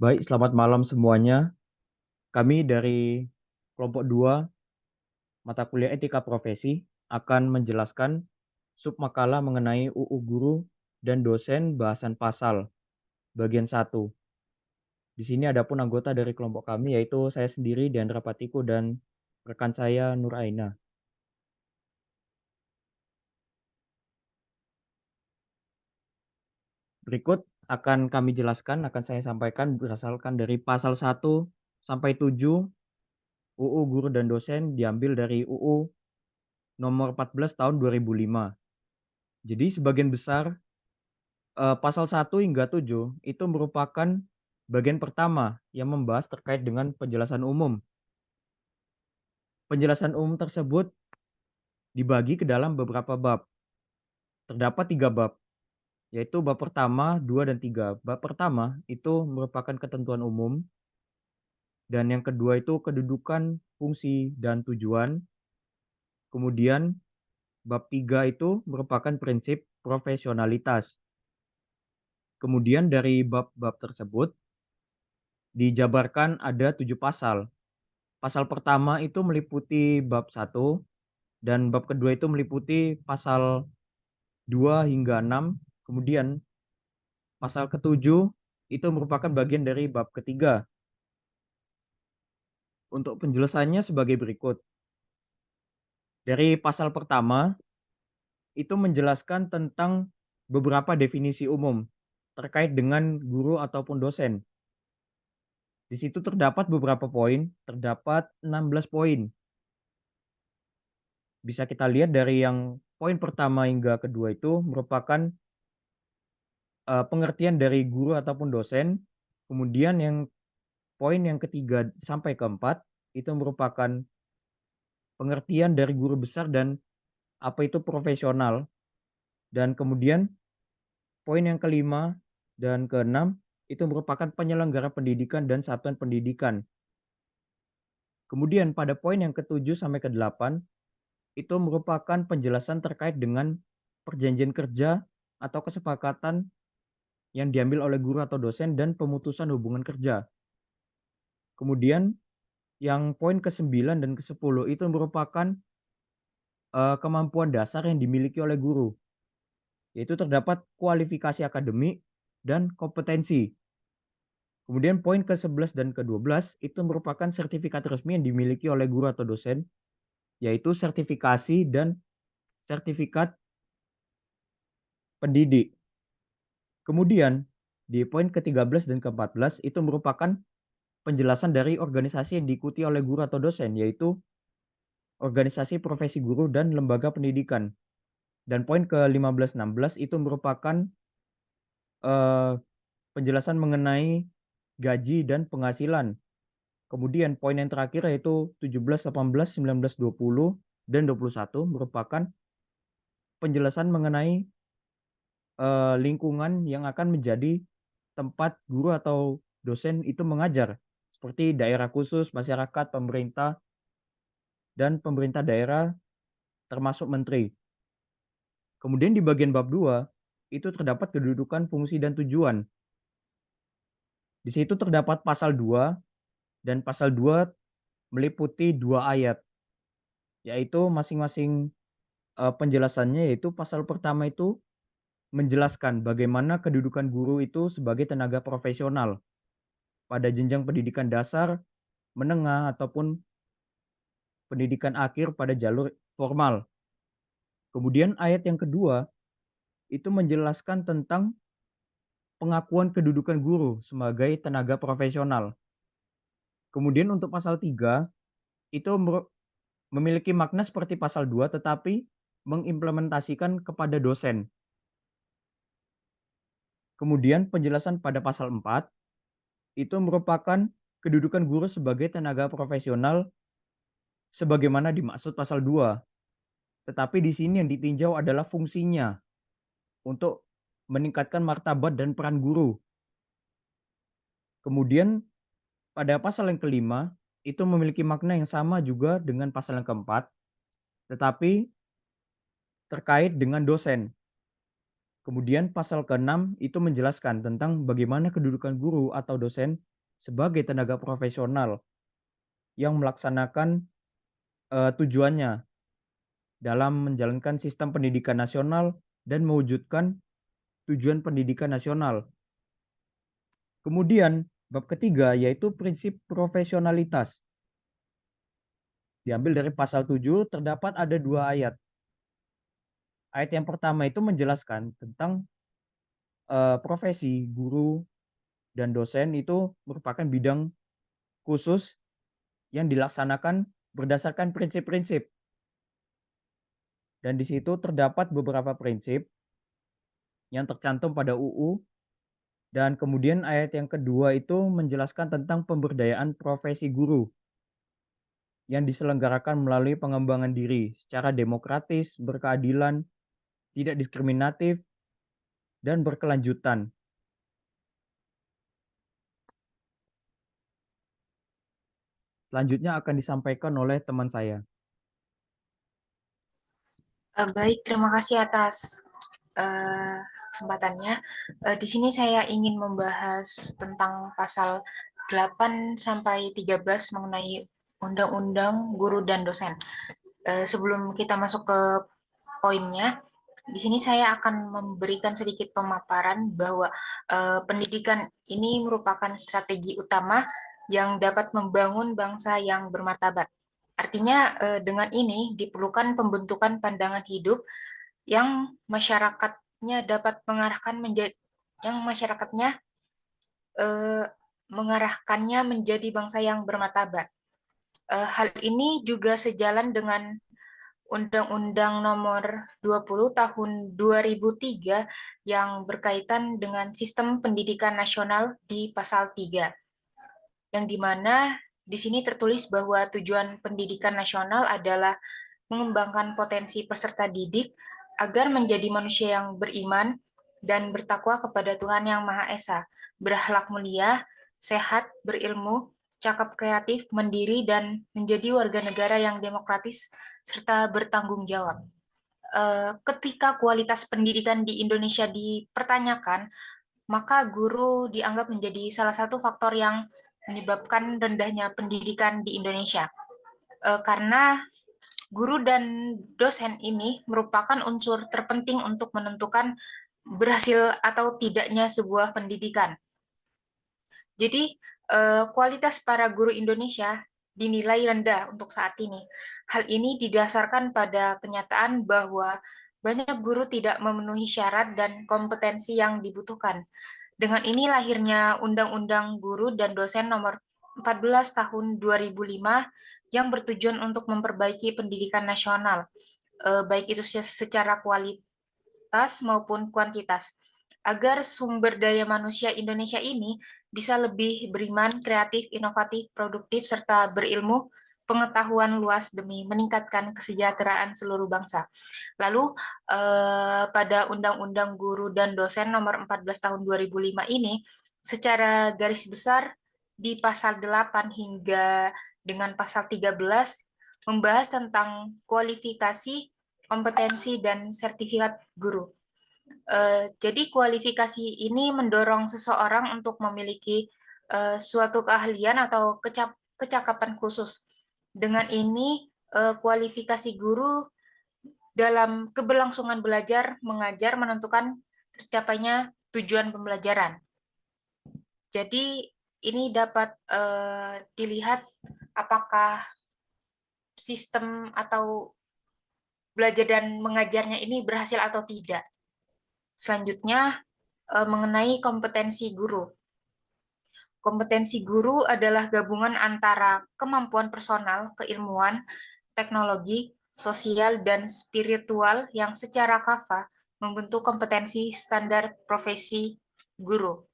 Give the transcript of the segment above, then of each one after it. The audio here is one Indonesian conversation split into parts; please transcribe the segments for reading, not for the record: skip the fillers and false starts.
Baik, selamat malam semuanya. Kami dari kelompok 2 mata kuliah Etika Profesi akan menjelaskan submakalah mengenai UU Guru dan Dosen Bahasan Pasal bagian 1. Di sini ada pun anggota dari kelompok kami yaitu saya sendiri Diandra Patiku dan rekan saya Nur Aina. Berikut akan kami jelaskan, akan saya sampaikan berdasarkan dari pasal 1 sampai 7 UU Guru dan Dosen diambil dari UU nomor 14 tahun 2005. Jadi sebagian besar pasal 1 hingga 7 itu merupakan bagian pertama yang membahas terkait dengan penjelasan umum. Penjelasan umum tersebut dibagi ke dalam beberapa bab. Terdapat 3 bab, yaitu bab pertama, 2, dan 3. Bab pertama itu merupakan ketentuan umum, dan yang kedua itu kedudukan, fungsi, dan tujuan. Kemudian bab 3 itu merupakan prinsip profesionalitas. Kemudian dari bab-bab tersebut dijabarkan ada 7 pasal. Pasal pertama itu meliputi bab 1 dan bab kedua itu meliputi pasal 2 hingga 6. Kemudian pasal ketujuh itu merupakan bagian dari bab ketiga. Untuk penjelasannya sebagai berikut. Dari pasal pertama itu menjelaskan tentang beberapa definisi umum terkait dengan guru ataupun dosen. Di situ terdapat beberapa poin, terdapat 16 poin. Bisa kita lihat dari yang poin pertama hingga kedua itu merupakan pengertian dari guru ataupun dosen. Kemudian yang poin yang ketiga sampai keempat itu merupakan pengertian dari guru besar dan apa itu profesional. Dan kemudian poin yang kelima dan keenam itu merupakan penyelenggara pendidikan dan satuan pendidikan. Kemudian pada poin yang ketujuh sampai ke-8 itu merupakan penjelasan terkait dengan perjanjian kerja atau kesepakatan yang diambil oleh guru atau dosen dan pemutusan hubungan kerja. Kemudian yang poin ke-9 dan ke-10 itu merupakan kemampuan dasar yang dimiliki oleh guru, yaitu terdapat kualifikasi akademik dan kompetensi. Kemudian poin ke-11 dan ke-12 itu merupakan sertifikat resmi yang dimiliki oleh guru atau dosen, yaitu sertifikasi dan sertifikat pendidik. Kemudian di poin ke-13 dan ke-14 itu merupakan penjelasan dari organisasi yang diikuti oleh guru atau dosen, yaitu organisasi profesi guru dan lembaga pendidikan. Dan poin ke-15 16 itu merupakan eh, penjelasan mengenai gaji dan penghasilan. Kemudian poin yang terakhir yaitu 17, 18, 19, 20 dan 21 merupakan penjelasan mengenai lingkungan yang akan menjadi tempat guru atau dosen itu mengajar, seperti daerah khusus, masyarakat, pemerintah, dan pemerintah daerah termasuk menteri. Kemudian di bagian bab 2 itu terdapat kedudukan, fungsi, dan tujuan. Di situ terdapat pasal 2 dan pasal 2 meliputi 2 ayat, yaitu masing-masing penjelasannya, yaitu pasal pertama itu menjelaskan bagaimana kedudukan guru itu sebagai tenaga profesional pada jenjang pendidikan dasar, menengah, ataupun pendidikan akhir pada jalur formal. Kemudian ayat yang kedua itu menjelaskan tentang pengakuan kedudukan guru sebagai tenaga profesional. Kemudian untuk pasal 3 itu memiliki makna seperti pasal 2 tetapi mengimplementasikan kepada dosen. Kemudian penjelasan pada pasal 4 itu merupakan kedudukan guru sebagai tenaga profesional sebagaimana dimaksud pasal 2. Tetapi di sini yang ditinjau adalah fungsinya untuk meningkatkan martabat dan peran guru. Kemudian pada pasal yang kelima itu memiliki makna yang sama juga dengan pasal yang keempat, tetapi terkait dengan dosen. Kemudian pasal ke-6 itu menjelaskan tentang bagaimana kedudukan guru atau dosen sebagai tenaga profesional yang melaksanakan tujuannya dalam menjalankan sistem pendidikan nasional dan mewujudkan tujuan pendidikan nasional. Kemudian bab ketiga yaitu prinsip profesionalitas. Diambil dari pasal 7 terdapat ada 2 ayat. Ayat yang pertama itu menjelaskan tentang profesi guru dan dosen itu merupakan bidang khusus yang dilaksanakan berdasarkan prinsip-prinsip. Dan di situ terdapat beberapa prinsip yang tercantum pada UU. Dan kemudian ayat yang kedua itu menjelaskan tentang pemberdayaan profesi guru yang diselenggarakan melalui pengembangan diri secara demokratis, berkeadilan, tidak diskriminatif, dan berkelanjutan. Selanjutnya akan disampaikan oleh teman saya. Baik, terima kasih atas kesempatannya. Di sini saya ingin membahas tentang pasal 8 sampai 13 mengenai Undang-Undang Guru dan Dosen. Sebelum kita masuk ke poinnya, di sini saya akan memberikan sedikit pemaparan bahwa pendidikan ini merupakan strategi utama yang dapat membangun bangsa yang bermartabat. Artinya, dengan ini diperlukan pembentukan pandangan hidup yang masyarakatnya dapat mengarahkan menjadi yang masyarakatnya eh, mengarahkannya menjadi bangsa yang bermartabat. Hal ini juga sejalan dengan Undang-Undang Nomor 20 Tahun 2003 yang berkaitan dengan Sistem Pendidikan Nasional di Pasal 3, yang dimana di sini tertulis bahwa tujuan pendidikan nasional adalah mengembangkan potensi peserta didik agar menjadi manusia yang beriman dan bertakwa kepada Tuhan Yang Maha Esa, berakhlak mulia, sehat, berilmu, cakap kreatif, mandiri, dan menjadi warga negara yang demokratis serta bertanggung jawab. Ketika kualitas pendidikan di Indonesia dipertanyakan, maka guru dianggap menjadi salah satu faktor yang menyebabkan rendahnya pendidikan di Indonesia. Karena guru dan dosen ini merupakan unsur terpenting untuk menentukan berhasil atau tidaknya sebuah pendidikan. Jadi, kualitas para guru Indonesia dinilai rendah untuk saat ini. Hal ini didasarkan pada kenyataan bahwa banyak guru tidak memenuhi syarat dan kompetensi yang dibutuhkan. Dengan ini lahirnya Undang-Undang Guru dan Dosen Nomor 14 Tahun 2005 yang bertujuan untuk memperbaiki pendidikan nasional, baik itu secara kualitas maupun kuantitas, agar sumber daya manusia Indonesia ini bisa lebih beriman, kreatif, inovatif, produktif, serta berilmu, pengetahuan luas demi meningkatkan kesejahteraan seluruh bangsa. Lalu pada Undang-Undang Guru dan Dosen Nomor 14 Tahun 2005 ini, secara garis besar di pasal 8 hingga dengan pasal 13 membahas tentang kualifikasi, kompetensi, dan sertifikat guru. Jadi kualifikasi ini mendorong seseorang untuk memiliki suatu keahlian atau kecakapan khusus. Dengan ini, kualifikasi guru dalam keberlangsungan belajar mengajar menentukan tercapainya tujuan pembelajaran. Jadi ini dapat dilihat apakah sistem atau belajar dan mengajarnya ini berhasil atau tidak. Selanjutnya, mengenai kompetensi guru. Kompetensi guru adalah gabungan antara kemampuan personal, keilmuan, teknologi, sosial, dan spiritual yang secara kafah membentuk kompetensi standar profesi guru.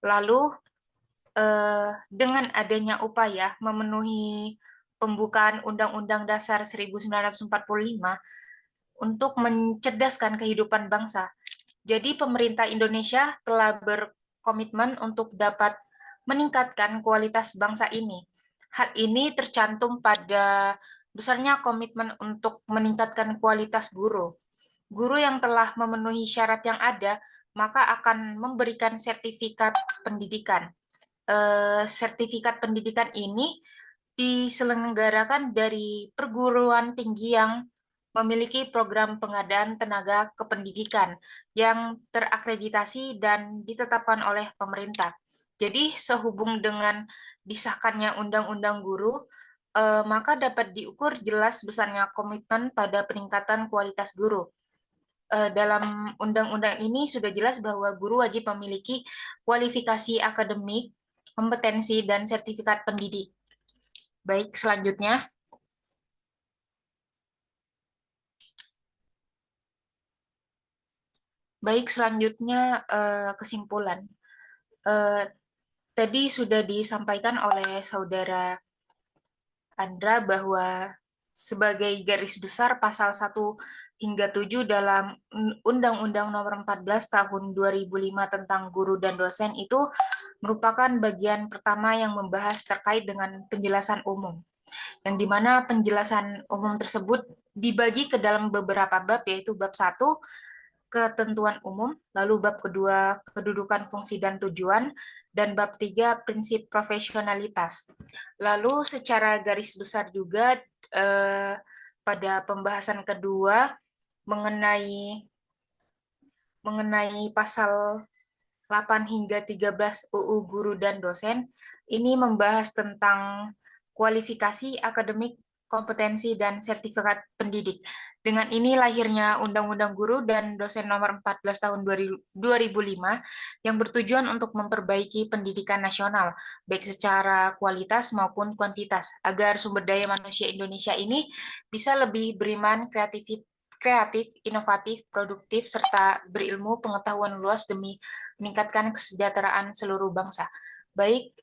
Lalu, dengan adanya upaya memenuhi pembukaan Undang-Undang Dasar 1945 untuk mencerdaskan kehidupan bangsa, jadi pemerintah Indonesia telah berkomitmen untuk dapat meningkatkan kualitas bangsa ini. Hal ini tercantum pada besarnya komitmen untuk meningkatkan kualitas guru. guru yang telah memenuhi syarat yang ada, maka akan memberikan sertifikat pendidikan. Sertifikat pendidikan ini diselenggarakan dari perguruan tinggi yang memiliki program pengadaan tenaga kependidikan yang terakreditasi dan ditetapkan oleh pemerintah. Jadi, sehubung dengan disahkannya Undang-Undang Guru, maka dapat diukur jelas besarnya komitmen pada peningkatan kualitas guru. Dalam undang-undang ini sudah jelas bahwa guru wajib memiliki kualifikasi akademik, kompetensi, dan sertifikat pendidik. Baik, selanjutnya. Baik, selanjutnya kesimpulan. Eh, Tadi sudah disampaikan oleh saudara Andra bahwa sebagai garis besar pasal 1 hingga 7 dalam Undang-Undang Nomor 14 Tahun 2005 tentang guru dan dosen itu merupakan bagian pertama yang membahas terkait dengan penjelasan umum, yang dimana penjelasan umum tersebut dibagi ke dalam beberapa bab, yaitu bab 1 ketentuan umum, lalu bab kedua kedudukan fungsi dan tujuan, dan bab 3 prinsip profesionalitas. Lalu secara garis besar juga pada pembahasan kedua mengenai pasal 8 hingga 13 UU Guru dan Dosen, ini membahas tentang kualifikasi akademik, kompetensi, dan sertifikat pendidik. Dengan ini lahirnya Undang-Undang Guru dan Dosen Nomor 14 Tahun 2005 yang bertujuan untuk memperbaiki pendidikan nasional, baik secara kualitas maupun kuantitas, agar sumber daya manusia Indonesia ini bisa lebih beriman, kreatif, inovatif, produktif, serta berilmu pengetahuan luas demi meningkatkan kesejahteraan seluruh bangsa. Baik,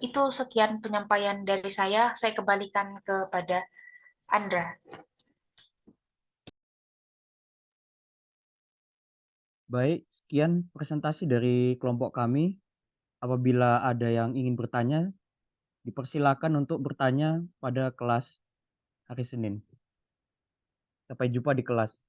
itu sekian penyampaian dari saya. Saya kembalikan kepada Andra. Baik, sekian presentasi dari kelompok kami. Apabila ada yang ingin bertanya, dipersilakan untuk bertanya pada kelas hari Senin. Sampai jumpa di kelas.